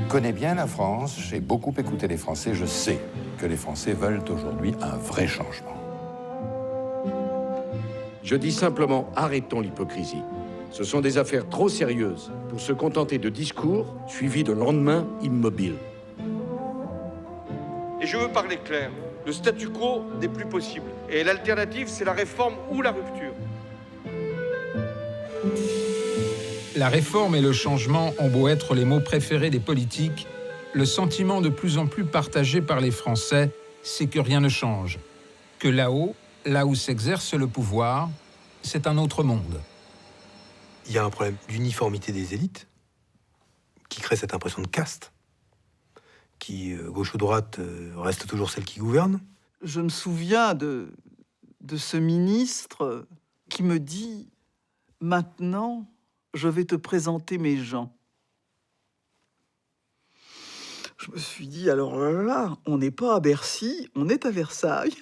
connais bien la France, j'ai beaucoup écouté les Français, je sais que les Français veulent aujourd'hui un vrai changement. Je dis simplement, arrêtons l'hypocrisie. Ce sont des affaires trop sérieuses pour se contenter de discours suivis de lendemains immobiles. Et je veux parler clair, le statu quo n'est plus possible. Et l'alternative, c'est la réforme ou la rupture. La réforme et le changement ont beau être les mots préférés des politiques, le sentiment de plus en plus partagé par les Français, c'est que rien ne change. Que là-haut, là où s'exerce le pouvoir, c'est un autre monde. Il y a un problème d'uniformité des élites qui crée cette impression de caste, qui, gauche ou droite, reste toujours celle qui gouverne. Je me souviens de ce ministre qui me dit « Maintenant, je vais te présenter mes gens ». Je me suis dit, alors là, on n'est pas à Bercy, on est à Versailles.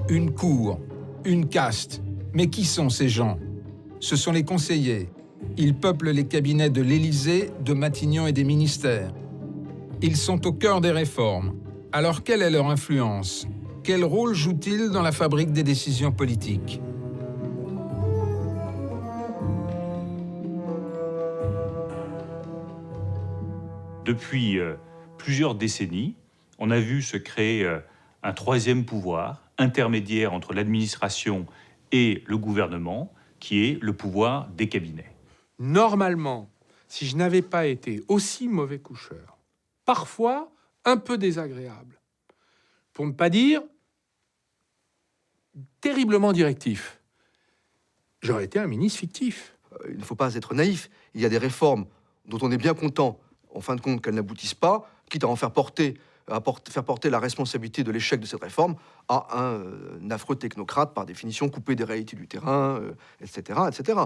Une cour, une caste. Mais qui sont ces gens? Ce sont les conseillers. Ils peuplent les cabinets de l'Élysée, de Matignon et des ministères. Ils sont au cœur des réformes. Alors quelle est leur influence? Quel rôle jouent-ils dans la fabrique des décisions politiques? Depuis plusieurs décennies, on a vu se créer un troisième pouvoir intermédiaire entre l'administration et le gouvernement, qui est le pouvoir des cabinets. Normalement, si je n'avais pas été aussi mauvais coucheur, parfois un peu désagréable, pour ne pas dire terriblement directif, j'aurais été un ministre fictif. Il ne faut pas être naïf. Il y a des réformes dont on est bien content, en fin de compte, qu'elles n'aboutissent pas, quitte à en faire porter la responsabilité de l'échec de cette réforme à un affreux technocrate, par définition coupé des réalités du terrain, etc., etc.